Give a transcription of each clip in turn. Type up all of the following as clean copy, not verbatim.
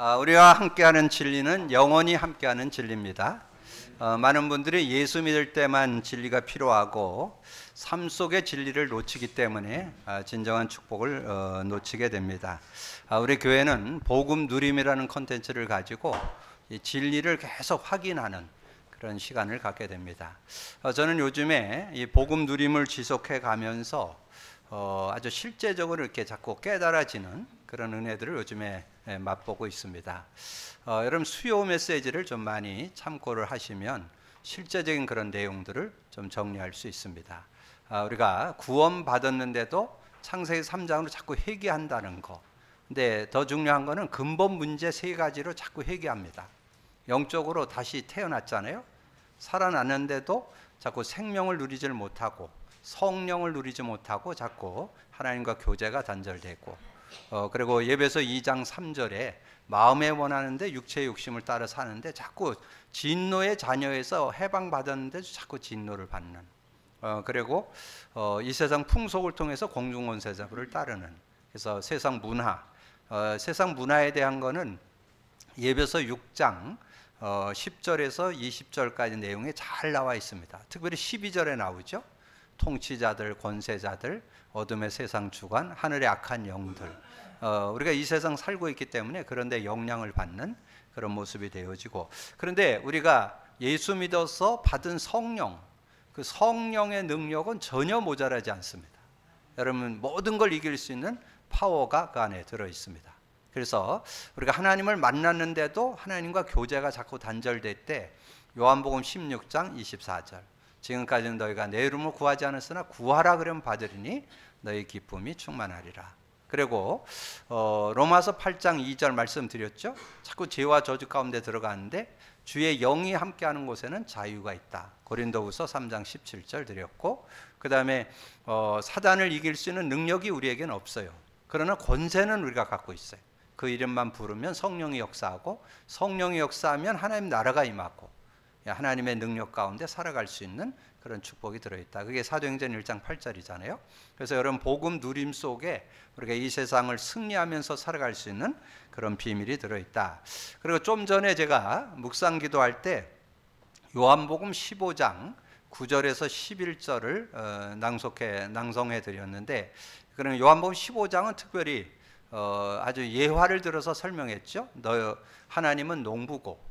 우리와 함께하는 진리는 영원히 함께하는 진리입니다. 많은 분들이 예수 믿을 때만 진리가 필요하고 삶 속의 진리를 놓치기 때문에 진정한 축복을 놓치게 됩니다. 우리 교회는 복음 누림이라는 콘텐츠를 가지고 이 진리를 계속 확인하는 그런 시간을 갖게 됩니다. 저는 요즘에 이 복음 누림을 지속해 가면서 아주 실제적으로 이렇게 자꾸 깨달아지는 그런 은혜들을 요즘에 맛보고 있습니다. 여러분 수요 메시지를 좀 많이 참고를 하시면 실제적인 그런 내용들을 좀 정리할 수 있습니다. 우리가 구원 받았는데도 창세기 3장으로 자꾸 회개한다는 거. 근데 더 중요한 거는 근본 문제 세 가지로 자꾸 회개합니다. 영적으로 다시 태어났잖아요. 살아났는데도 자꾸 생명을 누리질 못하고 성령을 누리지 못하고 자꾸 하나님과 교제가 단절되고 그리고 예배서 2장 3절에 마음에 원하는데 육체의 욕심을 따라 사는데 자꾸 진노의 자녀에서 해방받았는데도 자꾸 진노를 받는 그리고 이 세상 풍속을 통해서 공중권세자를 따르는 그래서 세상 문화에 대한 거는 예배서 6장 10절에서 20절까지 내용이 잘 나와 있습니다. 특별히 12절에 나오죠. 통치자들, 권세자들, 어둠의 세상 주관, 하늘의 악한 영들. 우리가 이 세상 살고 있기 때문에 그런데 영향을 받는 그런 모습이 되어지고, 그런데 우리가 예수 믿어서 받은 성령, 그 성령의 능력은 전혀 모자라지 않습니다. 여러분 모든 걸 이길 수 있는 파워가 그 안에 들어 있습니다. 그래서 우리가 하나님을 만났는데도 하나님과 교제가 자꾸 단절될 때 요한복음 16장 24절 지금까지는 너희가 내 이름을 구하지 않았으나 구하라 그러면 받으리니 너희 기쁨이 충만하리라. 그리고 로마서 8장 2절 말씀드렸죠. 자꾸 죄와 저주 가운데 들어가는데 주의 영이 함께하는 곳에는 자유가 있다. 고린도후서 3장 17절 드렸고, 그 다음에 사단을 이길 수 있는 능력이 우리에게는 없어요. 그러나 권세는 우리가 갖고 있어요. 그 이름만 부르면 성령이 역사하고, 성령이 역사하면 하나님 나라가 임하고 하나님의 능력 가운데 살아갈 수 있는 그런 축복이 들어있다. 그게 사도행전 1장 8절이잖아요. 그래서 여러분 복음 누림 속에 우리가 이 세상을 승리하면서 살아갈 수 있는 그런 비밀이 들어있다. 그리고 좀 전에 제가 묵상 기도할 때 요한복음 15장 9절에서 11절을 낭송해 드렸는데, 그러면 요한복음 15장은 특별히 아주 예화를 들어서 설명했죠. 하나님은 농부고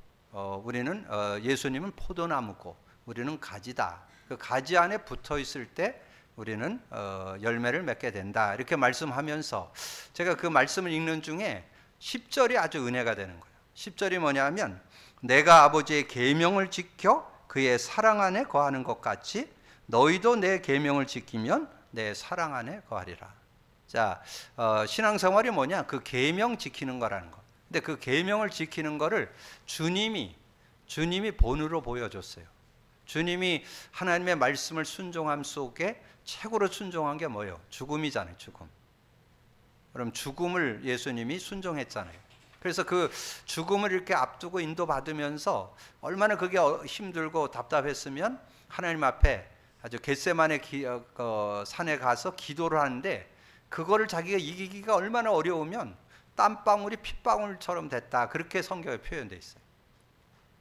우리는 예수님은 포도나무고 우리는 가지다. 그 가지 안에 붙어 있을 때 우리는 열매를 맺게 된다. 이렇게 말씀하면서 제가 그 말씀을 읽는 중에 10절이 아주 은혜가 되는 거예요. 10절이 뭐냐면 내가 아버지의 계명을 지켜 그의 사랑 안에 거하는 것 같이 너희도 내 계명을 지키면 내 사랑 안에 거하리라. 자, 신앙생활이 뭐냐? 그 계명 지키는 거라는 거. 근데 그 계명을 지키는 거를 주님이 본으로 보여줬어요. 주님이 하나님의 말씀을 순종함 속에 최고로 순종한 게 뭐예요? 죽음이잖아요. 죽음. 그럼 죽음을 예수님이 순종했잖아요. 그래서 그 죽음을 이렇게 앞두고 인도받으면서 얼마나 그게 힘들고 답답했으면 하나님 앞에 아주 겟세마네 산에 가서 기도를 하는데 그거를 자기가 이기기가 얼마나 어려우면 땀방울이 핏방울처럼 됐다. 그렇게 성경에 표현되어 있어요.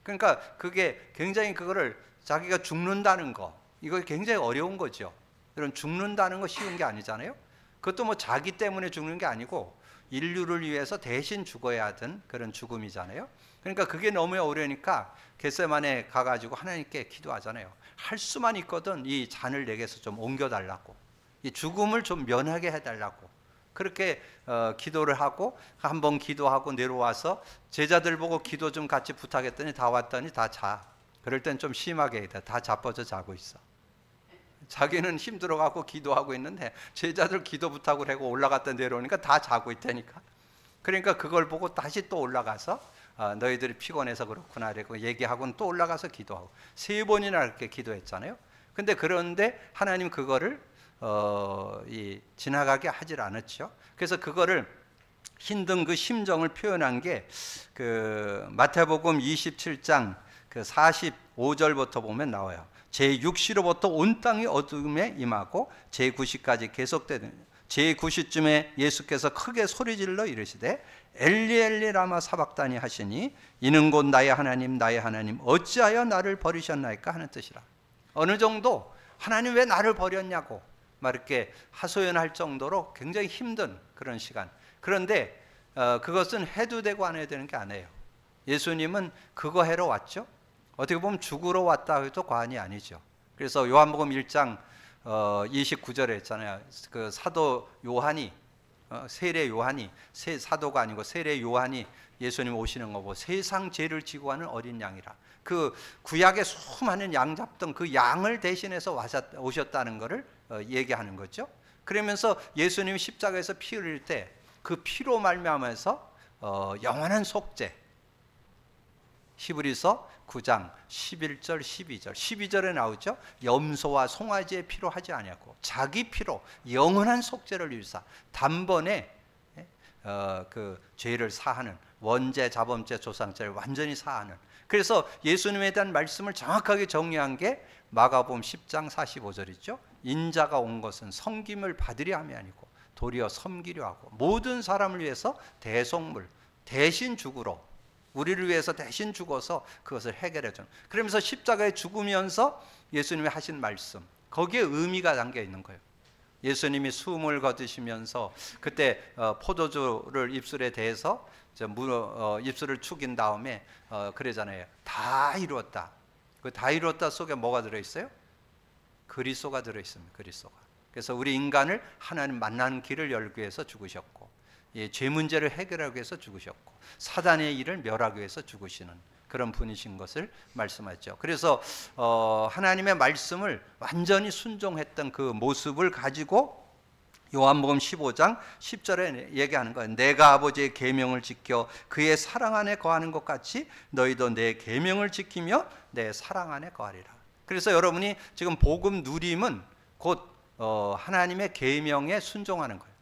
그러니까 그게 굉장히 그거를 자기가 죽는다는 거, 이거 굉장히 어려운 거죠. 여러분 죽는다는 거 쉬운 게 아니잖아요. 그것도 뭐 자기 때문에 죽는 게 아니고 인류를 위해서 대신 죽어야 하던 그런 죽음이잖아요. 그러니까 그게 너무 어려우니까 겟세마네 가가지고 하나님께 기도하잖아요. 할 수만 있거든 이 잔을 내게서 좀 옮겨달라고, 이 죽음을 좀 면하게 해달라고 그렇게 기도를 하고 한번 기도하고 내려와서 제자들 보고 기도 좀 같이 부탁했더니 다 왔더니 다 자. 그럴 땐 좀 심하게 다 자빠져 자고 있어. 자기는 힘들어갖고 기도하고 있는데 제자들 기도 부탁을 하고 올라갔다 내려오니까 다 자고 있다니까. 그러니까 그걸 보고 다시 또 올라가서 너희들이 피곤해서 그렇구나 이러고 얘기하고는 또 올라가서 기도하고 3번이나 이렇게 기도했잖아요. 근데 그런데 하나님 그거를 지나가게 하질 않았죠. 그래서 그거를 힘든 그 심정을 표현한 게 그 마태복음 27장 그 45절부터 보면 나와요. 제6시로부터 온 땅이 어둠에 임하고 제9시까지 계속되는 제9시쯤에 예수께서 크게 소리질러 이르시되 엘리 엘리 라마 사박다니 하시니 이는 곧 나의 하나님 어찌하여 나를 버리셨나이까 하는 뜻이라. 어느 정도 하나님 왜 나를 버렸냐고 막 이렇게 하소연할 정도로 굉장히 힘든 그런 시간. 그런데 그것은 해도 되고 안 해도 되는 게 아니에요. 예수님은 그거 해러 왔죠. 어떻게 보면 죽으러 왔다 해도 과언이 아니죠. 그래서 요한복음 1장 29절에 했잖아요. 그 사도 요한이 세례 요한이 사도가 아니고 세례 요한이 예수님 오시는 거 보고 세상 죄를 지고 가는 어린 양이라. 그 구약에 수많은 양 잡던 그 양을 대신해서 오셨다는 것을 얘기하는 거죠. 그러면서 예수님이 십자가에서 피 흘릴 때 그 피로 말미암아서 영원한 속죄. 히브리서 9장 11절 12절 12절에 나오죠. 염소와 송아지의 피로 하지 아니하고 자기 피로 영원한 속죄를 위해서 단번에 그 죄를 사하는 원죄, 자범죄, 조상죄를 완전히 사하는. 그래서 예수님에 대한 말씀을 정확하게 정리한 게 마가복음 10장 45절이죠. 인자가 온 것은 섬김을 받으려 함이 아니고 도리어 섬기려 하고 모든 사람을 위해서 대속물 대신 죽으러 우리를 위해서 대신 죽어서 그것을 해결해 주는. 그러면서 십자가에 죽으면서 예수님이 하신 말씀 거기에 의미가 담겨 있는 거예요. 예수님이 숨을 거두시면서 그때 포도주를 입술에 대서 입술을 축인 다음에 그러잖아요. 다 이루었다. 그 다 이루었다 속에 뭐가 들어있어요? 그리스도가 들어있습니다. 그리스도가. 그래서 우리 인간을 하나님 만나는 길을 열기 위해서 죽으셨고, 죄 문제를 해결하기 위해서 죽으셨고, 사단의 일을 멸하기 위해서 죽으시는 그런 분이신 것을 말씀하죠. 그래서 하나님의 말씀을 완전히 순종했던 그 모습을 가지고 요한복음 15장 10절에 얘기하는 거예요. 내가 아버지의 계명을 지켜 그의 사랑 안에 거하는 것 같이 너희도 내 계명을 지키며 내 사랑 안에 거하리라. 그래서 여러분이 지금 복음 누림은 곧 하나님의 계명에 순종하는 거예요.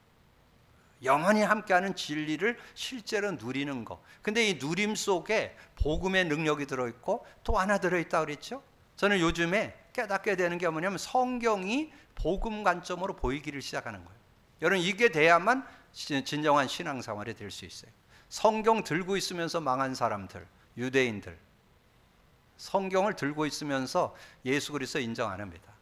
영원히 함께하는 진리를 실제로 누리는 거. 근데 이 누림 속에 복음의 능력이 들어있고 또 하나 들어있다고 그랬죠. 저는 요즘에 깨닫게 되는 게 뭐냐면 성경이 복음 관점으로 보이기를 시작하는 거예요. 여러분 이게 돼야만 진정한 신앙생활이 될 수 있어요. 성경 들고 있으면서 망한 사람들, 유대인들 성경을 들고 있으면서 예수 그리스도 인정 안 합니다.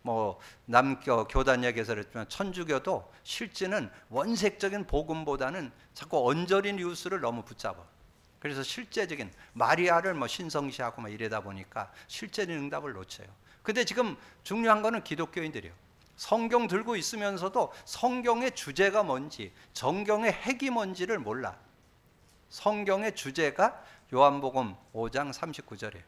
뭐 남교 교단 얘기에서 그랬지만 천주교도 실제는 원색적인 복음보다는 자꾸 언저리 뉴스를 너무 붙잡아. 그래서 실제적인 마리아를 뭐 신성시하고 막 이러다 보니까 실제적인 응답을 놓쳐요. 근데 지금 중요한 거는 기독교인들이요. 성경 들고 있으면서도 성경의 주제가 뭔지, 정경의 핵이 뭔지를 몰라. 성경의 주제가 요한복음 5장 39절이에요.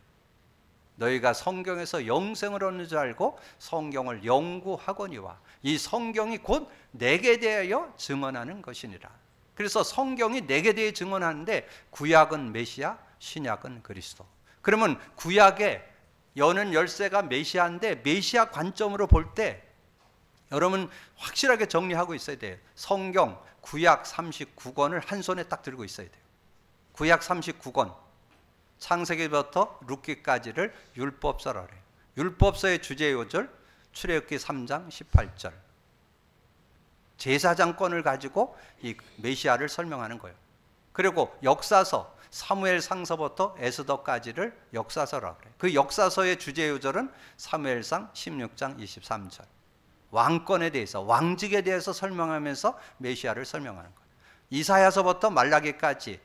너희가 성경에서 영생을 얻는 줄 알고 성경을 연구하거니와 이 성경이 곧 내게 대하여 증언하는 것이니라. 그래서 성경이 내게 대해 증언하는데 구약은 메시아, 신약은 그리스도. 그러면 구약에 여는 열쇠가 메시아인데 메시아 관점으로 볼 때 여러분 확실하게 정리하고 있어야 돼요. 성경 구약 39권을 한 손에 딱 들고 있어야 돼요. 구약 39권 창세기부터 룻기까지를 율법서라 그래요. 율법서의 주제 요절 출애굽기 3장 18절 제사장권을 가지고 이 메시아를 설명하는 거예요. 그리고 역사서 사무엘상서부터 에스더까지를 역사서라 그래요. 그 역사서의 주제 요절은 사무엘상 16장 23절 왕권에 대해서 왕직에 대해서 설명하면서 메시아를 설명하는 거예요. 이사야서부터 말라기까지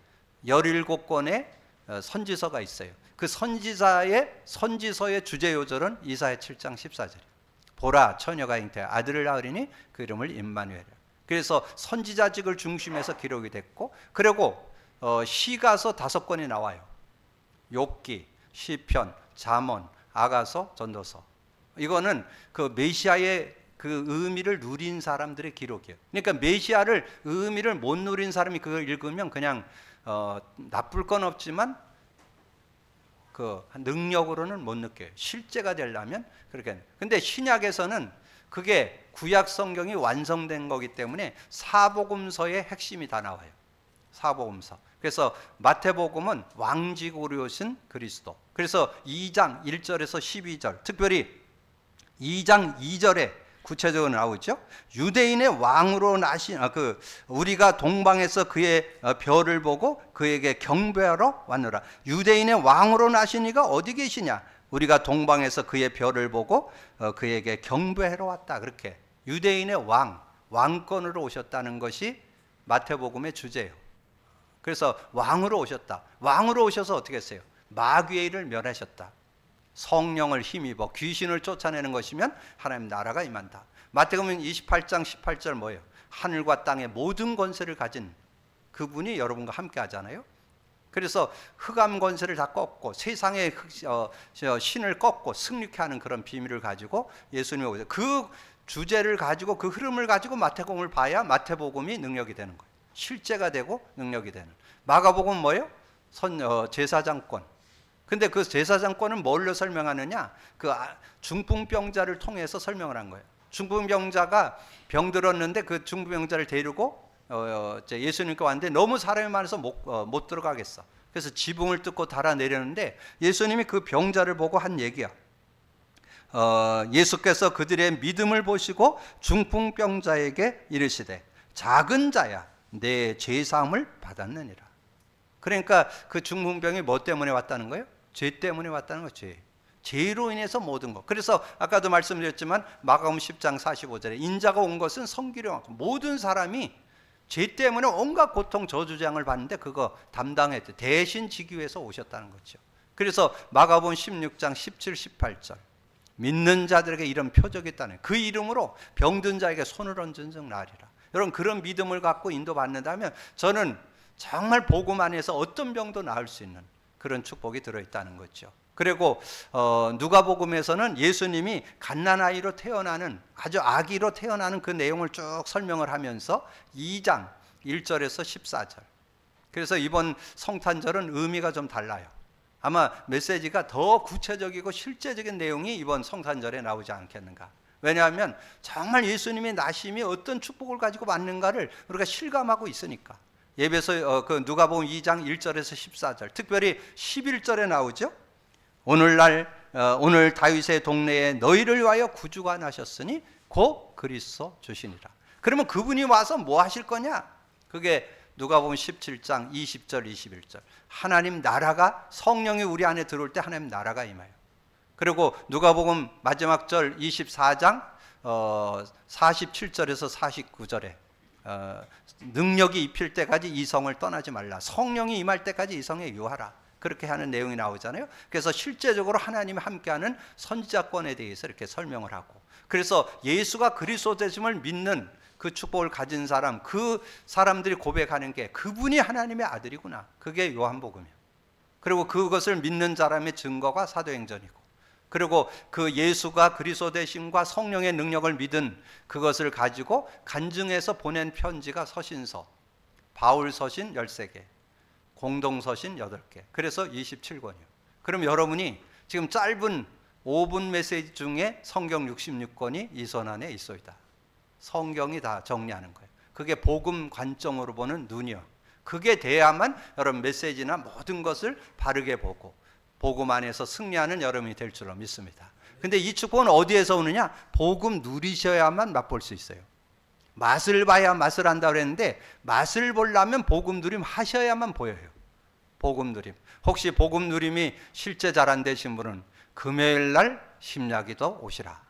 17권의 선지서가 있어요. 그 선지서의 주제 요절은 이사야 7장 14절이에요. 보라 처녀가 잉태하여 아들을 낳으리니 그 이름을 임마누엘이라. 그래서 선지자직을 중심해서 기록이 됐고, 그리고 시가서 5권이 나와요. 욥기, 시편, 잠언, 아가서, 전도서. 이거는 그 메시아의 그 의미를 누린 사람들의 기록이에요. 그러니까 메시아를 의미를 못 누린 사람이 그걸 읽으면 그냥 나쁠 건 없지만 그 능력으로는 못 느껴요. 실제가 되려면 그렇게. 근데 신약에서는 그게 구약 성경이 완성된 거기 때문에 사복음서의 핵심이 다 나와요. 사복음서. 그래서 마태복음은 왕직으로 오신 그리스도. 그래서 2장 1절에서 12절, 특별히 2장 2절에 구체적으로 나오죠. 유대인의 왕으로 나신 우리가 동방에서 그의 별을 보고 그에게 경배하러 왔노라. 유대인의 왕으로 나신 이가 어디 계시냐? 우리가 동방에서 그의 별을 보고 그에게 경배하러 왔다. 그렇게 유대인의 왕권으로 오셨다는 것이 마태복음의 주제예요. 그래서 왕으로 오셨다. 왕으로 오셔서 어떻게 했어요? 마귀의 일을 멸하셨다. 성령을 힘입어 귀신을 쫓아내는 것이면 하나님 나라가 임한다. 마태복음 28장 18절 뭐예요? 하늘과 땅의 모든 권세를 가진 그분이 여러분과 함께 하잖아요. 그래서 흑암 권세를 다 꺾고 세상의 신을 꺾고 승리케 하는 그런 비밀을 가지고 예수님이 오셔서 그 주제를 가지고 그 흐름을 가지고 마태복음을 봐야 마태복음이 능력이 되는 거예요. 실제가 되고 능력이 되는. 마가복음은 뭐예요? 제사장권. 근데 그 제사장권은 뭘로 설명하느냐? 그 중풍병자를 통해서 설명을 한 거예요. 중풍병자가 병들었는데 그 중풍병자를 데리고 예수님께 왔는데 너무 사람이 많아서 못 들어가겠어. 그래서 지붕을 뜯고 달아내렸는데 예수님이 그 병자를 보고 한 얘기야. 예수께서 그들의 믿음을 보시고 중풍병자에게 이르시되 작은 자야 내 죄사함을 받았느니라. 그러니까 그 중풍병이 뭐 때문에 왔다는 거예요? 죄 때문에 왔다는 거죠. 죄로 인해서 모든 것. 그래서 아까도 말씀드렸지만 마가복음 10장 45절에 인자가 온 것은 섬기려 모든 사람이 죄 때문에 온갖 고통 저주장을 받는데 그거 담당했대. 대신 지기 위해서 오셨다는 거죠. 그래서 마가복음 16장 17, 18절 믿는 자들에게 이런 표적이 있다는 그 이름으로 병든 자에게 손을 얹은 즉 나으리라. 여러분 그런 믿음을 갖고 인도받는다면 저는 정말 복음 안에서 어떤 병도 나을 수 있는 그런 축복이 들어있다는 거죠. 그리고 누가복음에서는 예수님이 갓난아이로 태어나는 아주 아기로 태어나는 그 내용을 쭉 설명을 하면서 2장 1절에서 14절. 그래서 이번 성탄절은 의미가 좀 달라요. 아마 메시지가 더 구체적이고 실제적인 내용이 이번 성탄절에 나오지 않겠는가. 왜냐하면 정말 예수님의 나심이 어떤 축복을 가지고 왔는가를 우리가 실감하고 있으니까. 예배서 그 누가복음 2장 1절에서 14절, 특별히 11절에 나오죠. 오늘 다윗의 동네에 너희를 위하여 구주가 나셨으니 곧 그리스도 주시니라. 그러면 그분이 와서 뭐 하실 거냐? 그게 누가복음 17장 20절 21절. 하나님 나라가 성령이 우리 안에 들어올 때 하나님 나라가 임해요. 그리고 누가복음 마지막 절 24장 47절에서 49절에 능력이 입힐 때까지 이성을 떠나지 말라. 성령이 임할 때까지 이성에 유하라. 그렇게 하는 내용이 나오잖아요. 그래서 실제적으로 하나님이 함께하는 선지자권에 대해서 이렇게 설명을 하고, 그래서 예수가 그리스도 되심을 믿는 그 축복을 가진 사람, 그 사람들이 고백하는 게 그분이 하나님의 아들이구나. 그게 요한복음이에요. 그리고 그것을 믿는 사람의 증거가 사도행전이고, 그리고 그 예수가 그리스도 되심과 성령의 능력을 믿은 그것을 가지고 간증해서 보낸 편지가 서신서, 바울 서신 13개, 공동 서신 8개. 그래서 27권이요. 그럼 여러분이 지금 짧은 5분 메시지 중에 성경 66권이 이 손 안에 있어이다. 성경이 다 정리하는 거예요. 그게 복음 관점으로 보는 눈이요. 그게 돼야만 여러분 메시지나 모든 것을 바르게 보고 복음 안에서 승리하는 여러분이 될 줄로 믿습니다. 근데 이 축복은 어디에서 오느냐? 복음 누리셔야만 맛볼 수 있어요. 맛을 봐야 맛을 한다고 그랬는데 맛을 보려면 복음 누림 하셔야만 보여요. 복음 누림. 혹시 복음 누림이 실제 잘 안 되신 분은 금요일 날 심야기도 오시라.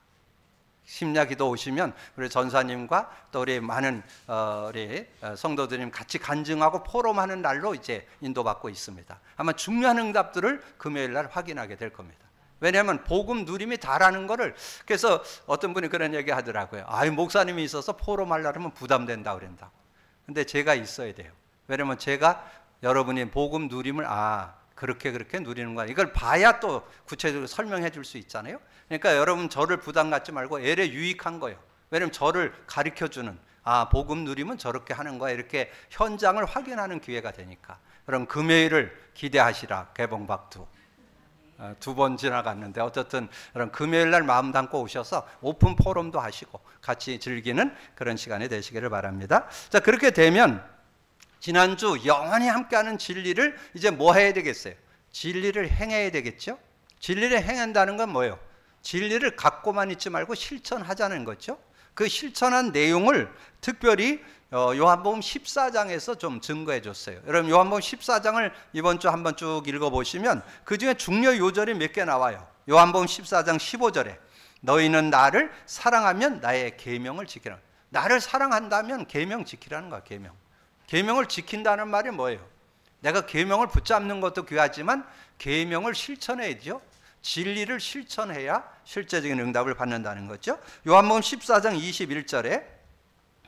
심야기도 오시면 우리 전사님과 또 우리 많은 우리 성도들님 같이 간증하고 포럼하는 날로 이제 인도받고 있습니다. 아마 중요한 응답들을 금요일 날 확인하게 될 겁니다. 왜냐하면 복음 누림이 다라는 거를, 그래서 어떤 분이 그런 얘기 하더라고요. 아유, 목사님이 있어서 포럼하려면 부담된다 그런다고. 근데 제가 있어야 돼요. 왜냐하면 제가 여러분이 복음 누림을 그렇게 누리는 거야. 이걸 봐야 또 구체적으로 설명해 줄 수 있잖아요. 그러니까 여러분 저를 부담 갖지 말고 애래 유익한 거예요. 왜냐하면 저를 가르쳐 주는, 복음 누림은 저렇게 하는 거야. 이렇게 현장을 확인하는 기회가 되니까. 여러분 금요일을 기대하시라. 개봉박두. 2번 지나갔는데 어쨌든 여러분 금요일 날 마음 담고 오셔서 오픈 포럼도 하시고 같이 즐기는 그런 시간이 되시기를 바랍니다. 자, 그렇게 되면 지난주 영원히 함께하는 진리를 이제 뭐 해야 되겠어요? 진리를 행해야 되겠죠? 진리를 행한다는 건 뭐예요? 진리를 갖고만 있지 말고 실천하자는 거죠. 그 실천한 내용을 특별히 요한복음 14장에서 좀 증거해 줬어요. 여러분 요한복음 14장을 이번 주 한번 쭉 읽어보시면 그 중에 중요 요절이 몇 개 나와요. 요한복음 14장 15절에 너희는 나를 사랑하면 나의 계명을 지키라. 나를 사랑한다면 계명 지키라는 거야. 계명을 지킨다는 말이 뭐예요? 내가 계명을 붙잡는 것도 귀하지만 계명을 실천해야죠. 진리를 실천해야 실제적인 응답을 받는다는 거죠. 요한복음 14장 21절에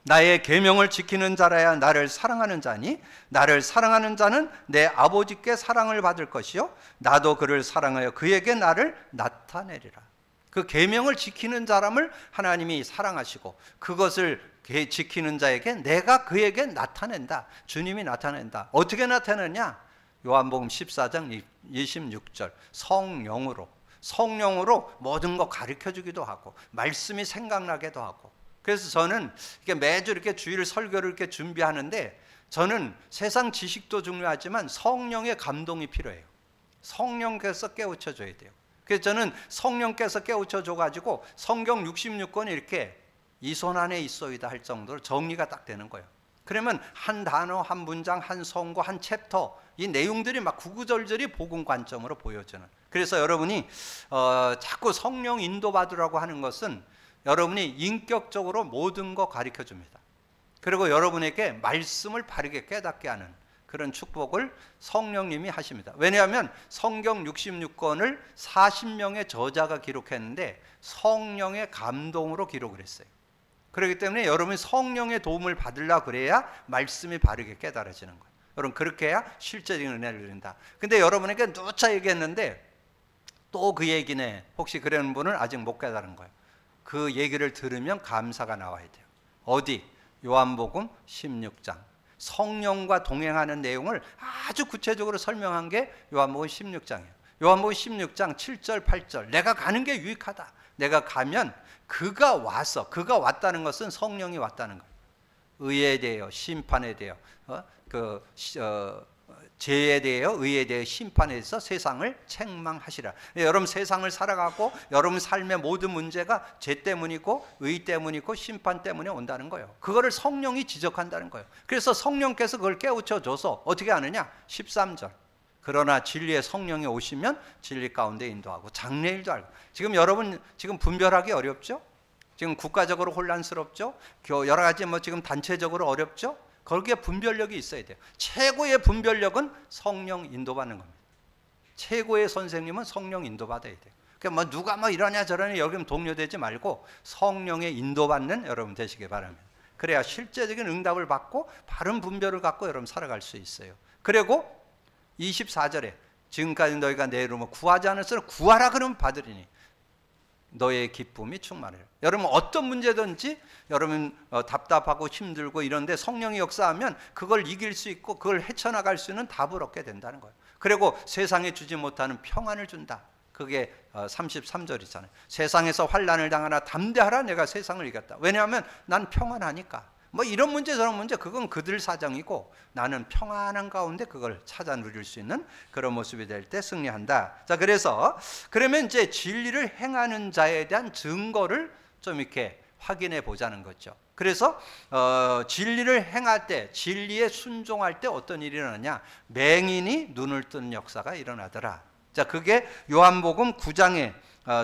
나의 계명을 지키는 자라야 나를 사랑하는 자니 나를 사랑하는 자는 내 아버지께 사랑을 받을 것이요 나도 그를 사랑하여 그에게 나를 나타내리라. 그 계명을 지키는 사람을 하나님이 사랑하시고 그것을 지키는 자에게 내가 그에게 나타낸다. 주님이 나타낸다. 어떻게 나타내냐? 요한복음 14장 26절 성령으로 모든 거 가르쳐주기도 하고 말씀이 생각나게도 하고. 그래서 저는 매주 이렇게 주일 설교를 이렇게 준비하는데 저는 세상 지식도 중요하지만 성령의 감동이 필요해요. 성령께서 깨우쳐줘야 돼요. 그래서 저는 성령께서 깨우쳐줘가지고 성경 66권이 이렇게 이 손 안에 있어이다 할 정도로 정리가 딱 되는 거예요. 그러면 한 단어, 한 문장, 한 성구, 한 챕터 이 내용들이 막 구구절절히 복음 관점으로 보여지는. 그래서 여러분이 자꾸 성령 인도받으라고 하는 것은 여러분이 인격적으로 모든 거 가르쳐 줍니다. 그리고 여러분에게 말씀을 바르게 깨닫게 하는 그런 축복을 성령님이 하십니다. 왜냐하면 성경 66권을 40명의 저자가 기록했는데 성령의 감동으로 기록을 했어요. 그렇기 때문에 여러분이 성령의 도움을 받으려고 그래야 말씀이 바르게 깨달아지는 거예요. 여러분 그렇게 해야 실제적인 은혜를 누린다. 근데 여러분에게 누차 얘기했는데 또 그 얘기네. 혹시 그런 분은 아직 못 깨달은 거예요. 그 얘기를 들으면 감사가 나와야 돼요. 어디? 요한복음 16장. 성령과 동행하는 내용을 아주 구체적으로 설명한 게 요한복음 16장이에요. 요한복음 16장 7절 8절 내가 가는 게 유익하다. 내가 가면 그가 왔다는 것은 성령이 왔다는 거예요. 의에 대하여 심판에 대하여 죄에 대하여 의에 대하여 심판에 대해서 세상을 책망하시라. 여러분 세상을 살아가고 여러분 삶의 모든 문제가 죄 때문이고 의 때문이고 심판 때문에 온다는 거예요. 그거를 성령이 지적한다는 거예요. 그래서 성령께서 그걸 깨우쳐줘서 어떻게 하느냐? 13절 그러나 진리의 성령이 오시면 진리 가운데 인도하고 장래일도 알고. 지금 여러분 지금 분별하기 어렵죠? 지금 국가적으로 혼란스럽죠? 여러 가지 지금 단체적으로 어렵죠? 거기에 분별력이 있어야 돼요. 최고의 분별력은 성령 인도받는 겁니다. 최고의 선생님은 성령 인도받아야 돼요. 그러니까 누가 이러냐 저러냐 여기 동료되지 말고 성령의 인도받는 여러분 되시기 바랍니다. 그래야 실제적인 응답을 받고 바른 분별을 갖고 여러분 살아갈 수 있어요. 그리고 24절에 지금까지 너희가 내 이름으로 구하지 않았으나 구하라 그러면 받으리니 너의 기쁨이 충만해요. 여러분 어떤 문제든지 여러분 답답하고 힘들고 이런데 성령이 역사하면 그걸 이길 수 있고 그걸 헤쳐나갈 수 있는 답을 얻게 된다는 거예요. 그리고 세상에 주지 못하는 평안을 준다. 그게 33절이잖아요. 세상에서 환난을 당하나 담대하라 내가 세상을 이겼다. 왜냐하면 난 평안하니까. 이런 문제 저런 문제 그건 그들 사정이고 나는 평안한 가운데 그걸 찾아 누릴 수 있는 그런 모습이 될 때 승리한다. 자, 그러면 이제 진리를 행하는 자에 대한 증거를 좀 이렇게 확인해 보자는 거죠. 그래서 진리를 행할 때 진리에 순종할 때 어떤 일이 일어나냐? 맹인이 눈을 뜨는 역사가 일어나더라. 자, 그게 요한복음 9장에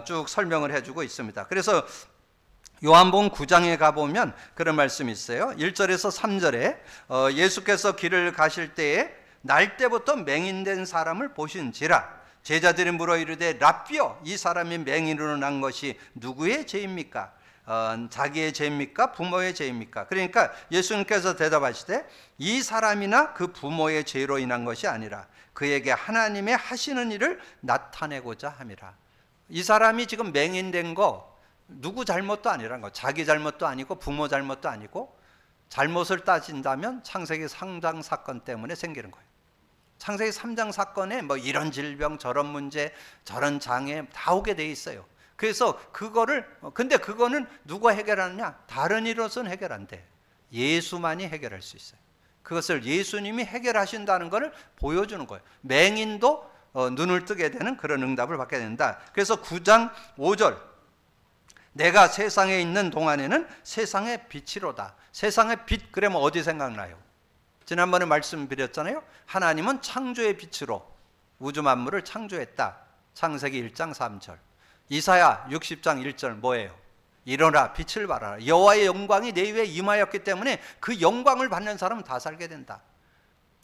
쭉 설명을 해주고 있습니다. 그래서 요한복음 9장에 가보면 그런 말씀이 있어요. 1절에서 3절에 예수께서 길을 가실 때에 날 때부터 맹인된 사람을 보신지라 제자들이 물어 이르되 랍비여 이 사람이 맹인으로 난 것이 누구의 죄입니까? 자기의 죄입니까? 부모의 죄입니까? 그러니까 예수님께서 대답하시되 이 사람이나 그 부모의 죄로 인한 것이 아니라 그에게 하나님의 하시는 일을 나타내고자 함이라. 이 사람이 지금 맹인된 거 누구 잘못도 아니라는 거. 자기 잘못도 아니고 부모 잘못도 아니고 잘못을 따진다면 창세기 3장 사건 때문에 생기는 거예요. 창세기 3장 사건에 이런 질병 저런 문제 저런 장애 다 오게 돼 있어요. 그래서 근데 그거는 누가 해결하느냐? 다른 이로서는 해결 안 돼. 예수만이 해결할 수 있어요. 그것을 예수님이 해결하신다는 것을 보여주는 거예요. 맹인도 눈을 뜨게 되는 그런 응답을 받게 된다. 그래서 9장 5절, 내가 세상에 있는 동안에는 세상의 빛이로다. 세상의 빛, 그러면 어디 생각나요? 지난번에 말씀드렸잖아요. 하나님은 창조의 빛으로 우주 만물을 창조했다. 창세기 1장 3절. 이사야 60장 1절 뭐예요? 일어나 빛을 발하라. 여호와의 영광이 내 위에 임하였기 때문에 그 영광을 받는 사람은 다 살게 된다.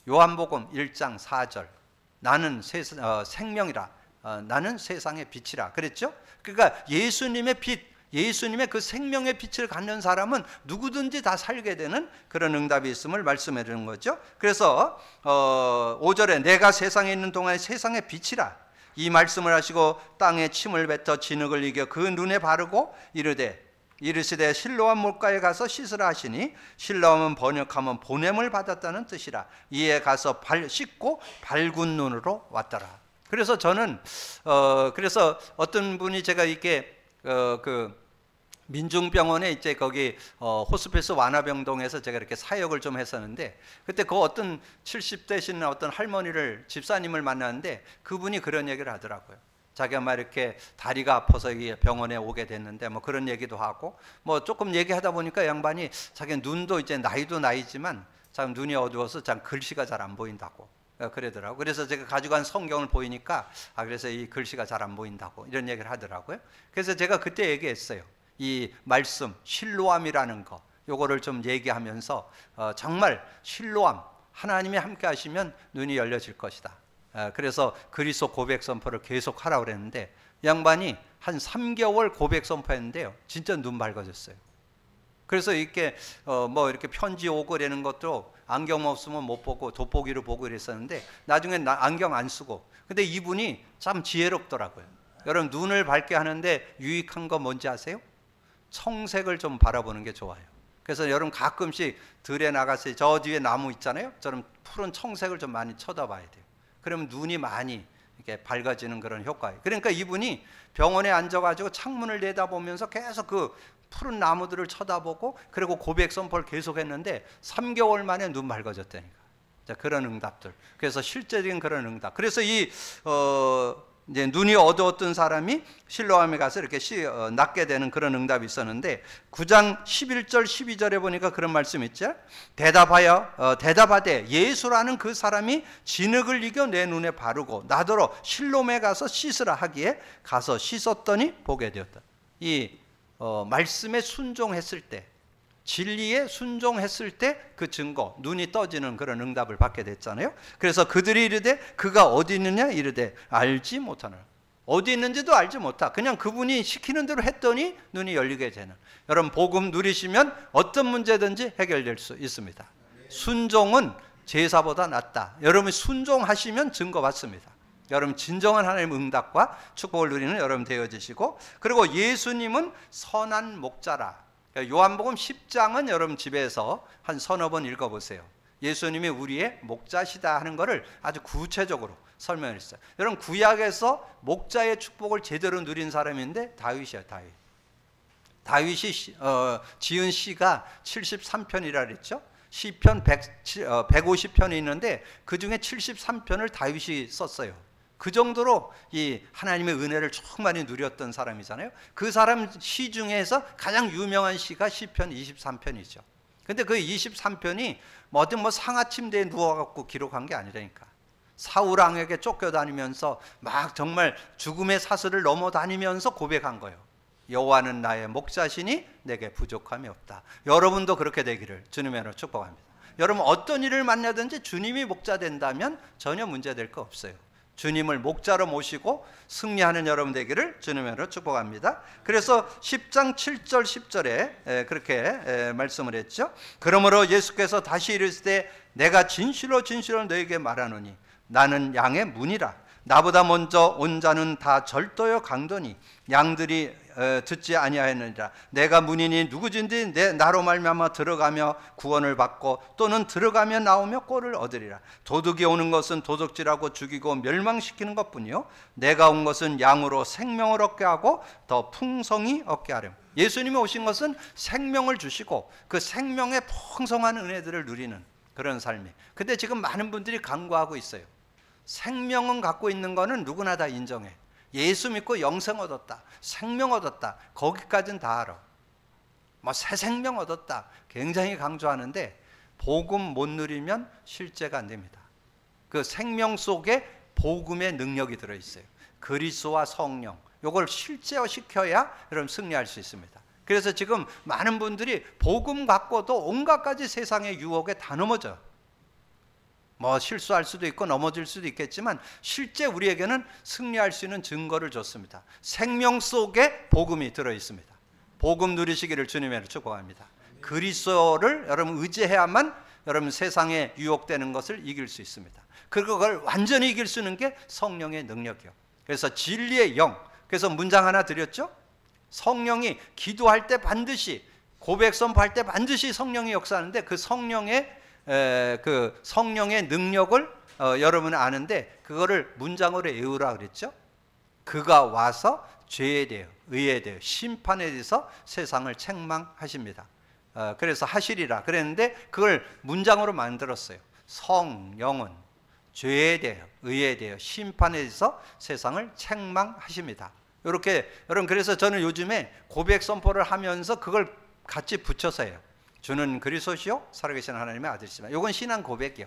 요한복음 1장 4절. 나는 생명이라. 나는 세상의 빛이라. 그랬죠? 그러니까 예수님의 빛, 예수님의 그 생명의 빛을 갖는 사람은 누구든지 다 살게 되는 그런 응답이 있음을 말씀해 주는 거죠. 그래서 5절에 내가 세상에 있는 동안에 세상의 빛이라. 이 말씀을 하시고 땅에 침을 뱉어 진흙을 이겨 그 눈에 바르고 이르시되 실로암 물가에 가서 씻으라 하시니, 실로암은 번역하면 보냄을 받았다는 뜻이라. 이에 가서 씻고 밝은 눈으로 왔더라. 그래서 저는 그래서 어떤 분이 제가 이렇게 그 민중병원에 이제 거기 호스피스 완화병동에서 제가 이렇게 사역을 좀 했었는데, 그때 그 어떤 70대신 어떤 할머니를, 집사님을 만났는데 그분이 그런 얘기를 하더라고요. 자기가 막 이렇게 다리가 아파서 병원에 오게 됐는데 뭐 그런 얘기도 하고, 뭐 조금 얘기하다 보니까 양반이 자기 눈도 이제 나이도 나이지만 참 눈이 어두워서 참 글씨가 잘 안 보인다고 그러더라고요. 그래서 제가 가져간 성경을 보이니까 그래서 이 글씨가 잘 안 보인다고 이런 얘기를 하더라고요. 그래서 제가 그때 얘기했어요. 이 말씀 실로암이라는 거, 요거를 좀 얘기하면서 정말 실로암, 하나님이 함께 하시면 눈이 열려질 것이다. 그래서 그리스도 고백 선포를 계속 하라고 그랬는데, 양반이 한 3개월 고백 선포했는데요, 진짜 눈 밝아졌어요. 그래서 이렇게 뭐 이렇게 편지 오고 그러는 것도 안경 없으면 못 보고 돋보기로 보고 그랬었는데, 나중에 안경 안 쓰고. 근데 이분이 참 지혜롭더라고요. 여러분, 눈을 밝게 하는데 유익한 거 뭔지 아세요? 청색을 좀 바라보는 게 좋아요. 그래서 여러분 가끔씩 들에 나가서 저 뒤에 나무 있잖아요. 저런 푸른 청색을 좀 많이 쳐다봐야 돼요. 그러면 눈이 많이 이렇게 밝아지는 그런 효과예요. 그러니까 이분이 병원에 앉아가지고 창문을 내다보면서 계속 그 푸른 나무들을 쳐다보고, 그리고 고백 선포를 계속했는데 3개월 만에 눈 밝아졌다니까. 자, 그런 응답들. 그래서 실제적인 그런 응답. 그래서 이제 눈이 어두웠던 사람이 실로암에 가서 이렇게 낫게 되는 그런 응답이 있었는데, 9장 11절 12절에 보니까 그런 말씀 있죠. 대답하되 예수라는 그 사람이 진흙을 이겨 내 눈에 바르고 나더러 실로암에 가서 씻으라 하기에 가서 씻었더니 보게 되었다. 이 말씀에 순종했을 때, 진리에 순종했을 때 그 증거, 눈이 떠지는 그런 응답을 받게 됐잖아요. 그래서 그들이 이르되 그가 어디 있느냐 이르되 알지 못하나. 어디 있는지도 알지 못하. 그냥 그분이 시키는 대로 했더니 눈이 열리게 되는. 여러분, 복음 누리시면 어떤 문제든지 해결될 수 있습니다. 순종은 제사보다 낫다. 여러분이 순종하시면 증거 받습니다. 여러분, 진정한 하나님의 응답과 축복을 누리는 여러분 되어지시고, 그리고 예수님은 선한 목자라. 요한복음 10장은 여러분 집에서 한 서너 번 읽어보세요. 예수님이 우리의 목자시다 하는 것을 아주 구체적으로 설명했어요. 여러분, 구약에서 목자의 축복을 제대로 누린 사람인데 다윗이에요. 다윗이 지은 시가 73편이라 그랬죠. 시편 150편이 있는데 그 중에 73편을 다윗이 썼어요. 그 정도로 이 하나님의 은혜를 충만히 누렸던 사람이잖아요. 그 사람 시 중에서 가장 유명한 시가 시편 23편이죠. 근데 그 23편이 어떤 상하침대에 누워갖고 기록한 게 아니라니까. 사울 왕에게 쫓겨다니면서 막 정말 죽음의 사슬을 넘어다니면서 고백한 거예요. 여호와는 나의 목자시니 내게 부족함이 없다. 여러분도 그렇게 되기를 주님으로 축복합니다. 여러분, 어떤 일을 만나든지 주님이 목자 된다면 전혀 문제될 거 없어요. 주님을 목자로 모시고 승리하는 여러분 되기를 주님으로 축복합니다. 그래서 10장 7절 10절에 그렇게 말씀을 했죠. 그러므로 예수께서 다시 이르시되 내가 진실로 진실로 너에게 말하노니 나는 양의 문이라. 나보다 먼저 온 자는 다 절도요 강도니 양들이 듣지 아니하였느니라. 내가 문이니 누구든지 나로 말미암아 들어가며 구원을 받고 또는 들어가며 나오며 꼴을 얻으리라. 도둑이 오는 것은 도둑질하고 죽이고 멸망시키는 것뿐이요 내가 온 것은 양으로 생명을 얻게 하고 더 풍성히 얻게 하렴. 예수님이 오신 것은 생명을 주시고 그 생명의 풍성한 은혜들을 누리는 그런 삶이. 근데 지금 많은 분들이 간구하고 있어요. 생명은 갖고 있는 거는 누구나 다 인정해. 예수 믿고 영생 얻었다, 생명 얻었다, 거기까지는 다 알아. 뭐 새 생명 얻었다 굉장히 강조하는데 복음 못 누리면 실제가 안 됩니다. 그 생명 속에 복음의 능력이 들어있어요. 그리스도와 성령, 이걸 실제화시켜야 여러분 승리할 수 있습니다. 그래서 지금 많은 분들이 복음 갖고도 온갖 가지 세상의 유혹에 다 넘어져. 뭐 실수할 수도 있고 넘어질 수도 있겠지만 실제 우리에게는 승리할 수 있는 증거를 줬습니다. 생명 속에 복음이 들어있습니다. 복음 누리시기를 주님으로 축복합니다. 그리스도를 여러분 의지해야만 여러분 세상에 유혹되는 것을 이길 수 있습니다. 그걸 완전히 이길 수 있는 게 성령의 능력이요. 그래서 진리의 영. 그래서 문장 하나 드렸죠. 성령이 기도할 때 반드시, 고백 선포할 때 반드시 성령이 역사하는데 그 성령의 능력을 여러분 아는데 그거를 문장으로 외우라 그랬죠. 그가 와서 죄에 대해, 의에 대해, 심판에 대해서 세상을 책망하십니다. 그래서 하시리라 그랬는데 그걸 문장으로 만들었어요. 성령은 죄에 대해, 의에 대해, 심판에 대해서 세상을 책망하십니다. 이렇게 여러분, 그래서 저는 요즘에 고백 선포를 하면서 그걸 같이 붙여서 해요. 주는 그리스도시요 살아계신 하나님의 아들이시다. 이건 신앙 고백이요.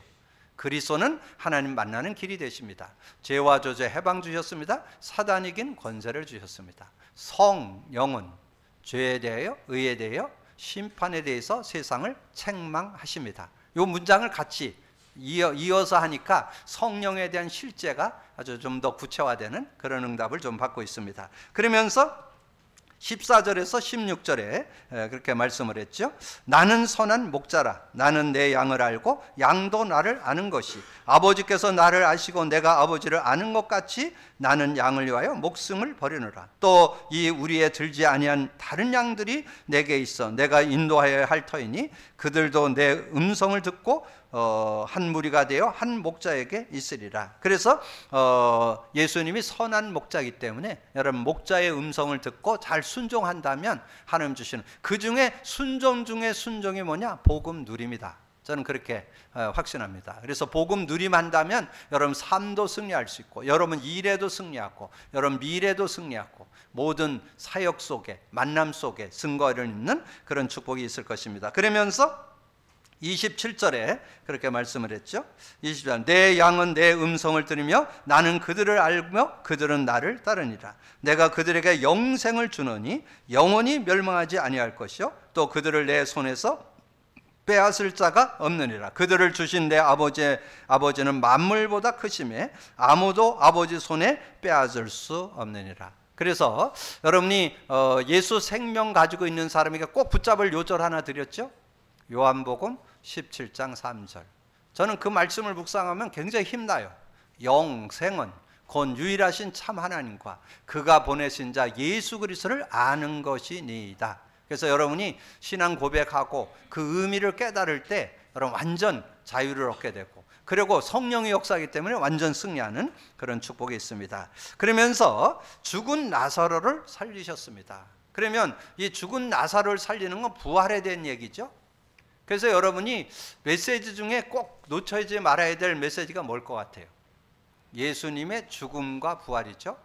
그리스도는 하나님 만나는 길이 되십니다. 죄와 저주에 해방 주셨습니다. 사단이 이긴 권세를 주셨습니다. 성령은 죄에 대하여, 의에 대하여, 심판에 대해서 세상을 책망하십니다. 이 문장을 같이 이어서 하니까 성령에 대한 실제가 아주 좀 더 구체화되는 그런 응답을 좀 받고 있습니다. 그러면서 14절에서 16절에 그렇게 말씀을 했죠. 나는 선한 목자라. 나는 내 양을 알고 양도 나를 아는 것이, 아버지께서 나를 아시고 내가 아버지를 아는 것 같이 나는 양을 위하여 목숨을 버리노라. 또 이 우리에 들지 아니한 다른 양들이 내게 있어 내가 인도하여야 할 터이니 그들도 내 음성을 듣고 한 무리가 되어 한 목자에게 있으리라. 그래서 예수님이 선한 목자이기 때문에 여러분 목자의 음성을 듣고 잘 순종한다면 하나님 주시는, 그 중에 순종 중에 순종이 뭐냐? 복음 누림이다. 저는 그렇게 확신합니다. 그래서 복음 누림한다면 여러분 삶도 승리할 수 있고, 여러분 일에도 승리하고, 여러분 미래도 승리하고, 모든 사역 속에, 만남 속에 증거를 있는 그런 축복이 있을 것입니다. 그러면서 27절에 그렇게 말씀을 했죠. 20절, 내 양은 내 음성을 들으며 나는 그들을 알며 그들은 나를 따르니라. 내가 그들에게 영생을 주노니 영원히 멸망하지 아니할 것이요 또 그들을 내 손에서 빼앗을 자가 없느니라. 그들을 주신 내 아버지는 만물보다 크심에 아무도 아버지 손에 빼앗을 수 없느니라. 그래서 여러분이 예수 생명 가지고 있는 사람에게 꼭 붙잡을 요절 하나 드렸죠. 요한복음 17장 3절. 저는 그 말씀을 묵상하면 굉장히 힘나요. 영생은 곧 유일하신 참 하나님과 그가 보내신 자 예수 그리스도를 아는 것이니이다. 그래서 여러분이 신앙 고백하고 그 의미를 깨달을 때 여러분 완전 자유를 얻게 되고, 그리고 성령의 역사이기 때문에 완전 승리하는 그런 축복이 있습니다. 그러면서 죽은 나사로를 살리셨습니다. 그러면 이 죽은 나사로를 살리는 건 부활에 대한 얘기죠. 그래서 여러분이 메시지 중에 꼭 놓쳐지지 말아야 될 메시지가 뭘 것 같아요? 예수님의 죽음과 부활이죠.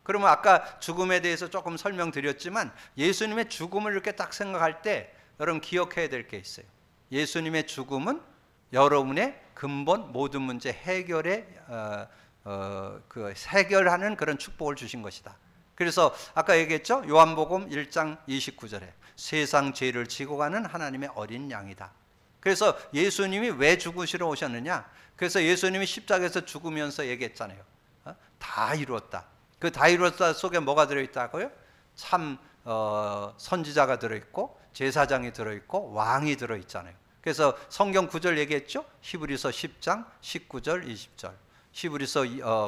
그러면 아까 죽음에 대해서 조금 설명드렸지만 예수님의 죽음을 이렇게 딱 생각할 때 여러분 기억해야 될 게 있어요. 예수님의 죽음은 여러분의 근본 모든 문제 해결하는 그런 축복을 주신 것이다. 그래서 아까 얘기했죠. 요한복음 1장 29절에 세상 죄를 지고 가는 하나님의 어린 양이다. 그래서 예수님이 왜 죽으시러 오셨느냐? 그래서 예수님이 십자가에서 죽으면서 얘기했잖아요. 다 이루었다. 그 다 이루었다 속에 뭐가 들어있다고요? 참 선지자가 들어있고 제사장이 들어있고 왕이 들어있잖아요. 그래서 성경 구절 얘기했죠. 히브리서 10장 19절 20절, 히브리서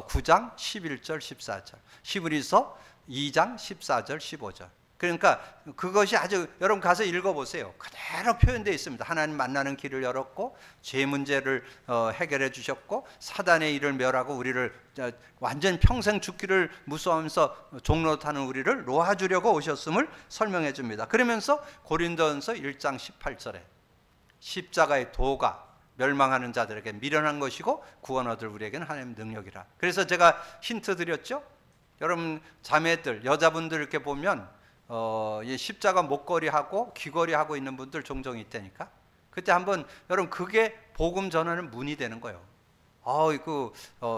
9장 11절 14절, 히브리서 2장 14절 15절. 그러니까 그것이 아주, 여러분 가서 읽어보세요. 그대로 표현되어 있습니다. 하나님 만나는 길을 열었고 죄 문제를 해결해 주셨고 사단의 일을 멸하고 우리를 완전 평생 죽기를 무서워하면서 종로 타는 우리를 놓아주려고 오셨음을 설명해 줍니다. 그러면서 고린도전서 1장 18절에 십자가의 도가 멸망하는 자들에게 미련한 것이고 구원 얻을 우리에게는 하나님의 능력이라. 그래서 제가 힌트 드렸죠. 여러분 자매들, 여자분들 이렇게 보면 이 십자가 목걸이하고 귀걸이하고 있는 분들 종종 있다니까. 그때 한번 여러분 그게 복음 전하는 문이 되는 거예요.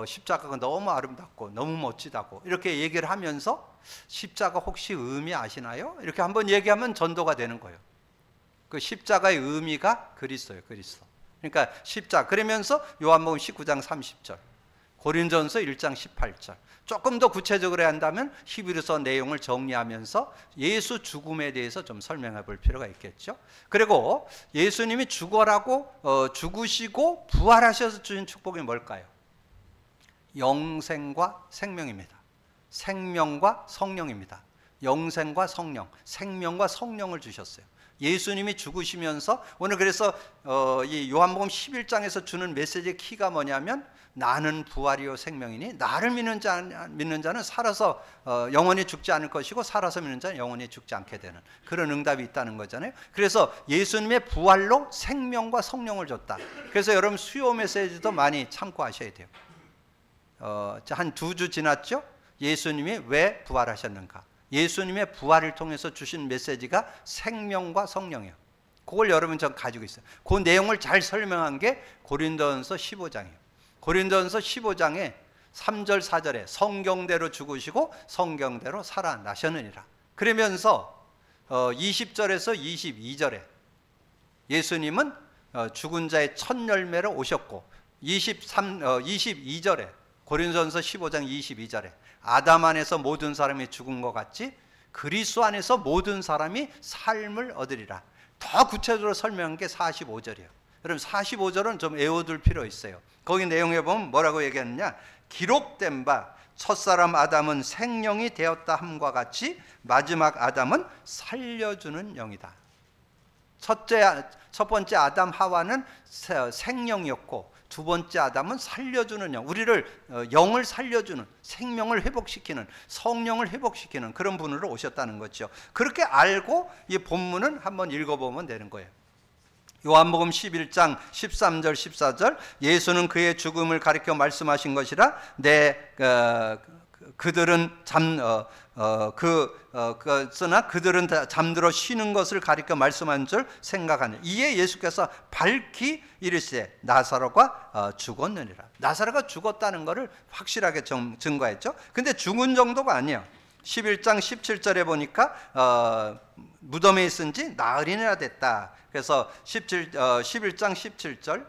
십자가가 너무 아름답고 너무 멋지다고 이렇게 얘기를 하면서 십자가 혹시 의미 아시나요? 이렇게 한번 얘기하면 전도가 되는 거예요. 그 십자가의 의미가 그리스도예요. 그리스도. 그러니까 십자가. 그러면서 요한복음 19장 30절, 고린도전서 1장 18절, 조금 더 구체적으로 한다면 히브리서 내용을 정리하면서 예수 죽음에 대해서 좀 설명해 볼 필요가 있겠죠. 그리고 예수님이 죽으시고 부활하셔서 주신 축복이 뭘까요? 영생과 생명입니다. 생명과 성령입니다. 영생과 성령, 생명과 성령을 주셨어요. 예수님이 죽으시면서 오늘 그래서 이 요한복음 11장에서 주는 메시지의 키가 뭐냐면 나는 부활이요 생명이니 나를 믿는 자는 살아서 영원히 죽지 않을 것이고 살아서 믿는 자는 영원히 죽지 않게 되는 그런 응답이 있다는 거잖아요. 그래서 예수님의 부활로 생명과 성령을 줬다. 그래서 여러분 수요 메시지도 많이 참고하셔야 돼요. 한 2주 지났죠? 예수님이 왜 부활하셨는가? 예수님의 부활을 통해서 주신 메시지가 생명과 성령이에요. 그걸 여러분 좀 가지고 있어요. 그 내용을 잘 설명한 게 고린도전서 15장이에요. 고린도전서 15장에 3절 4절에 성경대로 죽으시고 성경대로 살아나셨느니라. 그러면서 20절에서 22절에 예수님은 죽은 자의 첫 열매로 오셨고 22절에 고린도전서 15장 22절에 아담 안에서 모든 사람이 죽은 것 같이 그리스도 안에서 모든 사람이 삶을 얻으리라. 더 구체적으로 설명한 게 45절이에요. 여러분 45절은 좀 외워둘 필요 있어요. 거기 내용에 보면 뭐라고 얘기했느냐? 기록된 바 첫사람 아담은 생령이 되었다 함과 같이 마지막 아담은 살려주는 영이다. 첫 번째 아담 하와는 생령이었고 두 번째 아담은 살려주는 영, 우리를 영을 살려주는, 생명을 회복시키는, 성령을 회복시키는 그런 분으로 오셨다는 거죠. 그렇게 알고 이 본문은 한번 읽어보면 되는 거예요. 요한복음 11장 13절 14절 예수는 그의 죽음을 가리켜 말씀하신 것이라 그들은 그러나 그들은 잠들어 쉬는 것을 가리켜 말씀한 줄 생각하는. 이에 예수께서 밝히 이르시되 나사로가 죽었느니라. 나사로가 죽었다는 것을 확실하게 증거했죠. 근데 죽은 정도가 아니에요. 11장 17절에 보니까 무덤에 있은 지 나흘이나 됐다. 그래서 11장 17절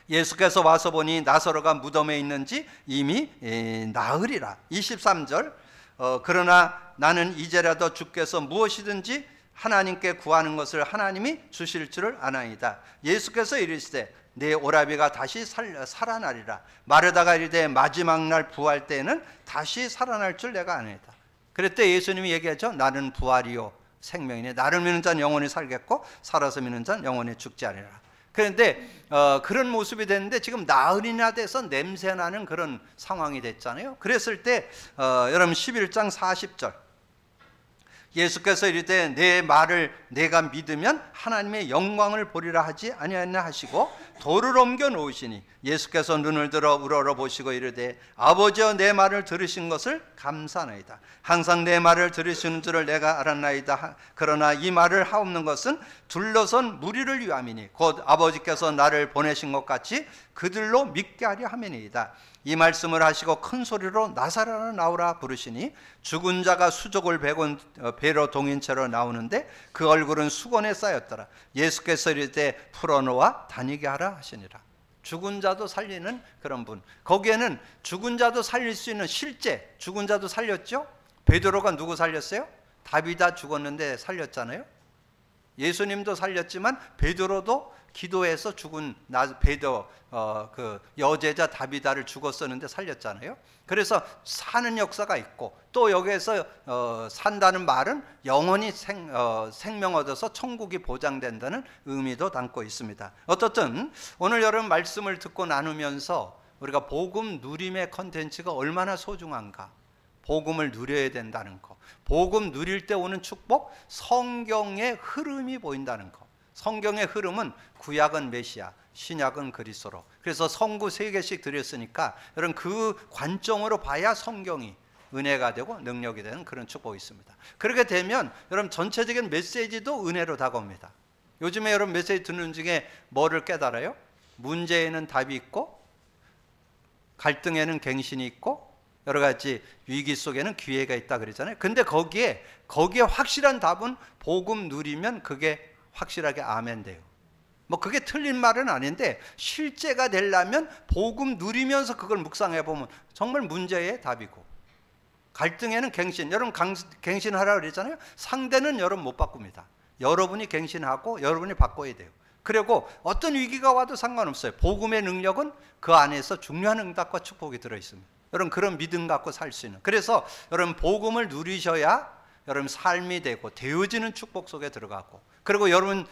예수께서 와서 보니 나사로가 무덤에 있는지 이미 나흘이라. 23절 그러나 나는 이제라도 주께서 무엇이든지 하나님께 구하는 것을 하나님이 주실 줄을 아나이다. 예수께서 이르시되 내 오라비가 다시 살아나리라. 마르다가 이르되 마지막 날 부활 때에는 다시 살아날 줄 내가 아나이다. 그랬더니 예수님이 얘기하죠. 나는 부활이요 생명이니 나를 믿는 자는 영원히 살겠고 살아서 믿는 자는 영원히 죽지 않으리라. 그런데 그런 모습이 됐는데 지금 나흘이나 돼서 냄새나는 그런 상황이 됐잖아요. 그랬을 때 여러분 11장 40절 예수께서 이르되 내 말을 내가 믿으면 하나님의 영광을 보리라 하지 아니하였나 하시고 돌을 옮겨 놓으시니 예수께서 눈을 들어 우러러 보시고 이르되 아버지여 내 말을 들으신 것을 감사하나이다. 항상 내 말을 들으시는 줄을 내가 알았나이다. 그러나 이 말을 하옵는 것은 둘러선 무리를 위함이니 곧 아버지께서 나를 보내신 것 같이 그들로 믿게 하려 함이니이다. 이 말씀을 하시고 큰 소리로 나사로라 나오라 부르시니 죽은 자가 수족을 베로 동인 채로 나오는데 그 얼굴은 수건에 쌓였더라. 예수께서 이르되 풀어놓아 다니게 하라 하시니라. 죽은 자도 살리는 그런 분. 거기에는 죽은 자도 살릴 수 있는 실제 죽은 자도 살렸죠. 베드로가 누구 살렸어요? 다비다 죽었는데 살렸잖아요. 예수님도 살렸지만 베드로도 기도해서 죽은 그 여제자 다비다를 죽었었는데 살렸잖아요. 그래서 사는 역사가 있고 또 여기에서 산다는 말은 영원히 생명 얻어서 천국이 보장된다는 의미도 담고 있습니다. 어떻든 오늘 여러분 말씀을 듣고 나누면서 우리가 복음 누림의 컨텐츠가 얼마나 소중한가, 복음을 누려야 된다는 거, 복음 누릴 때 오는 축복, 성경의 흐름이 보인다는 거. 성경의 흐름은 구약은 메시아, 신약은 그리스도로. 그래서 성구 3개씩 드렸으니까 여러분 그 관점으로 봐야 성경이 은혜가 되고 능력이 되는 그런 축복이 있습니다. 그렇게 되면 여러분 전체적인 메시지도 은혜로 다가옵니다. 요즘에 여러분 메시지 듣는 중에 뭐를 깨달아요? 문제에는 답이 있고 갈등에는 갱신이 있고 여러 가지 위기 속에는 기회가 있다 그러잖아요. 근데 거기에 확실한 답은 복음 누리면 그게 확실하게 아멘 돼요. 뭐 그게 틀린 말은 아닌데 실제가 되려면 복음 누리면서 그걸 묵상해 보면 정말 문제의 답이고, 갈등에는 갱신. 여러분 갱신하라고 그랬잖아요. 상대는 여러분 못 바꿉니다. 여러분이 갱신하고 여러분이 바꿔야 돼요. 그리고 어떤 위기가 와도 상관없어요. 복음의 능력은 그 안에서 중요한 응답과 축복이 들어있습니다. 여러분 그런 믿음 갖고 살 수 있는. 그래서 여러분 복음을 누리셔야 여러분 삶이 되고 되어지는 축복 속에 들어가고, 그리고 여러분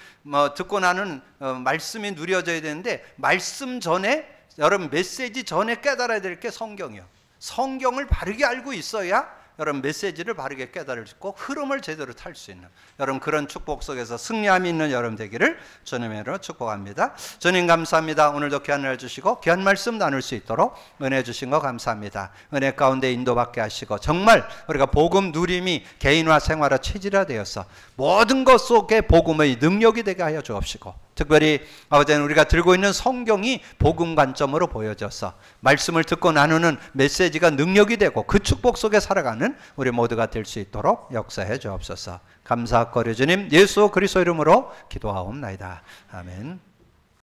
듣고 나는 말씀이 누려져야 되는데 말씀 전에 여러분 메시지 전에 깨달아야 될 게 성경이요. 성경을 바르게 알고 있어야 여러분 메시지를 바르게 깨달을 수 있고 흐름을 제대로 탈 수 있는 여러분 그런 축복 속에서 승리함이 있는 여러분 되기를 주님으로 축복합니다. 주님 감사합니다. 오늘도 귀한 날 주시고 귀한 말씀 나눌 수 있도록 은혜 주신 거 감사합니다. 은혜 가운데 인도받게 하시고 정말 우리가 복음 누림이 개인화 생활화 체질화되어서 모든 것 속에 복음의 능력이 되게 하여 주옵시고, 특별히 아버지는 우리가 들고 있는 성경이 복음 관점으로 보여져서 말씀을 듣고 나누는 메시지가 능력이 되고 그 축복 속에 살아가는 우리 모두가 될 수 있도록 역사해 주옵소서. 감사하고 주님 예수 그리스도 이름으로 기도하옵나이다. 아멘.